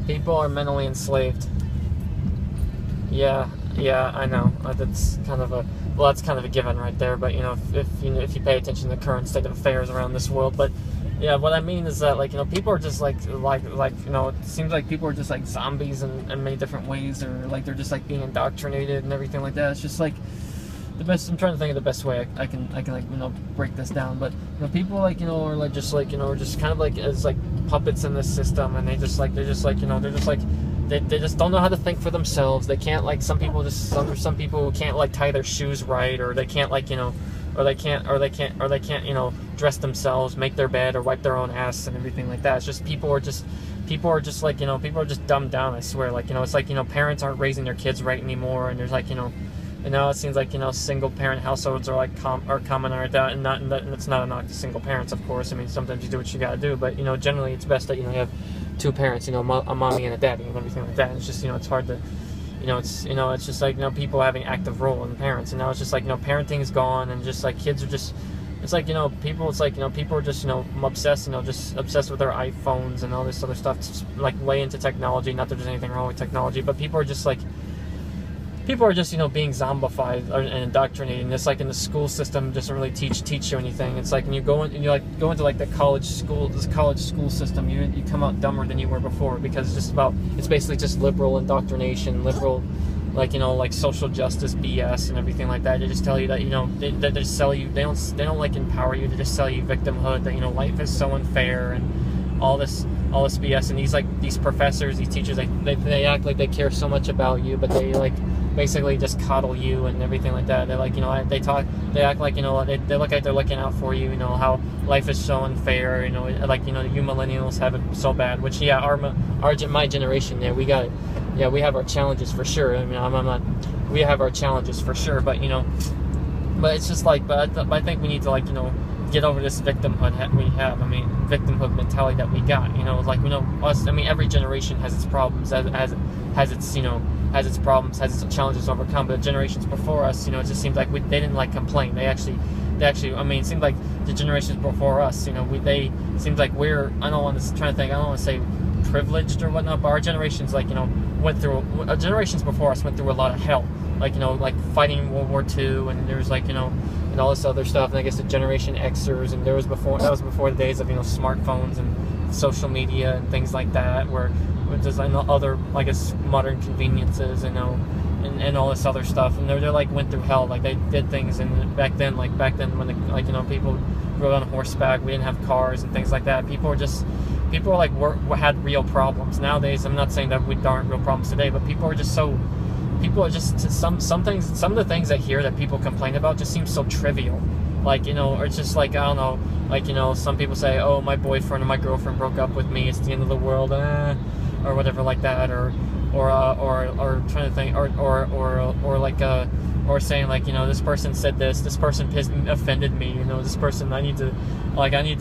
People are mentally enslaved. Yeah, I know. That's kind of a that's kind of a given right there. But if you pay attention to the current state of affairs around this world, but yeah, what I mean is that people are just like it seems like people are just like zombies in many different ways, or like they're just like being indoctrinated and everything like that. It's just like the best. I'm trying to think of the best way I can break this down. But people are just kind of like as like puppets in this system, and they just don't know how to think for themselves. They can't some people who can't tie their shoes right, or they can't dress themselves, make their bed, or wipe their own ass and everything like that. It's just people are just dumbed down. I swear, it's parents aren't raising their kids right anymore, and there's it seems like single parent households are common like that, and it's not a knock to single parents, of course. I mean, sometimes you do what you gotta do, but generally it's best that you have two parents, a mommy and a daddy and everything like that. And it's just it's hard to it's just people having active role in parents, and now it's just parenting is gone, and just kids are just people are just obsessed with their iPhones and all this other stuff, just way into technology. Not that there's anything wrong with technology, but people are just being zombified and indoctrinated. It's in the school system doesn't really teach you anything. It's when you go into the college school system, you come out dumber than you were before, because it's basically just liberal indoctrination, liberal social justice BS and everything like that. They just tell you that they just sell you. They don't empower you. They just sell you victimhood, that life is so unfair and all this BS. And these professors, these teachers, they act like they care so much about you, but they basically just coddle you and everything like that. They they act like they look like they're looking out for you. How life is so unfair. You millennials have it so bad. Which my generation, we got it. Yeah, we have our challenges for sure. I mean, we have our challenges for sure. But but it's just but I think we need to get over this victimhood we have. I mean, victimhood mentality that we got. Us. I mean, every generation has its problems, has its problems, has its challenges to overcome. But the generations before us, it just seems like they didn't complain. They actually. I mean, it seemed like the generations before us, they seems like we're. I don't want to say privileged or whatnot, but our generations generations before us went through a lot of hell, fighting in World War II, and there's and all this other stuff. And I guess the Generation Xers, and that was before the days of smartphones and social media and things like that, where there's other modern conveniences and all this other stuff, and they went through hell. They did things, and back then when people rode on horseback, we didn't have cars and things like that. People had real problems. Nowadays, I'm not saying that we aren't real problems today, but some of the things I hear that people complain about just seem so trivial. Or it's just I don't know, some people say, oh, my boyfriend or my girlfriend broke up with me, it's the end of the world, or whatever like that, or trying to think, or saying this person said this person offended me, this person, I need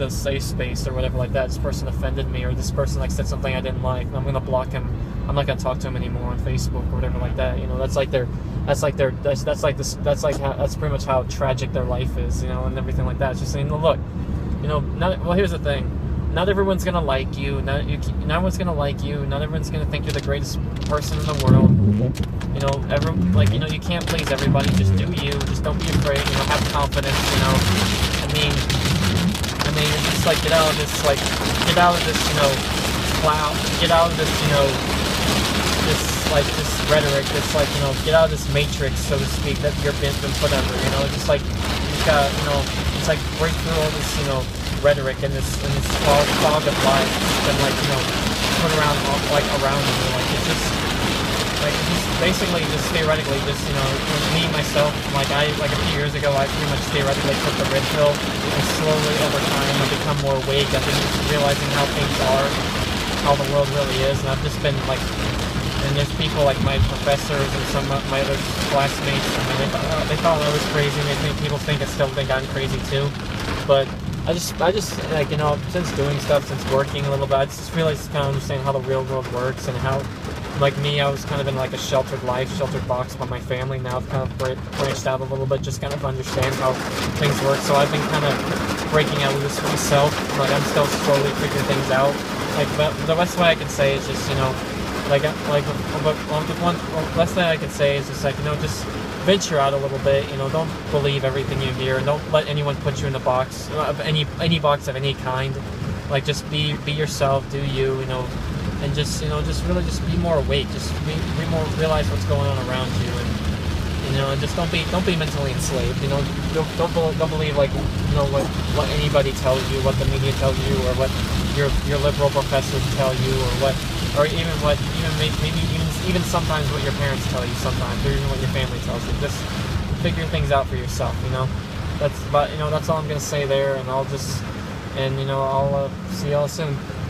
a safe space or whatever like that. This person offended me, or this person said something I didn't like, and I'm gonna block him. I'm not gonna talk to him anymore on Facebook or whatever like that. That's pretty much how tragic their life is, and everything like that. It's just saying, look, here's the thing. Not everyone's gonna like you. Not everyone's gonna like you. Not everyone's gonna think you're the greatest person in the world. You can't please everybody. Just do you. Just don't be afraid. Have confidence. I mean, it's just get out of this cloud. Get out of this this rhetoric. Get out of this matrix, so to speak, that you're been put under. You've got break through all this rhetoric and this fog of lies that's been put around you. It's just basically theoretically me myself, a few years ago, I pretty much theoretically took the red pill, and slowly over time I've become more awake. I've been realizing how things are, how the world really is, and I've just been and there's people my professors and some of my other classmates, and they thought I was crazy, and people still think I'm crazy too. But I just since doing stuff, since working a little bit, I just realized kind of understand how the real world works, and how me, I was kind of in a sheltered box by my family. Now I've kind of branched out a little bit, just kind of understand how things work. So I've been kind of breaking out of this for myself. I'm still slowly figuring things out. But the best way I can say is just the one last thing I could say is just like, just venture out a little bit. Don't believe everything you hear, and don't let anyone put you in the box of any box of any kind. Like, just be yourself, do you, and just really just be more awake, just be more, realize what's going on around you, and just don't be mentally enslaved. Don't believe like what anybody tells you, what the media tells you, or what your liberal professors tell you, or even sometimes what your parents tell you sometimes, or even what your family tells you. Just figure things out for yourself. That's all I'm gonna say there, and I'll see y'all soon.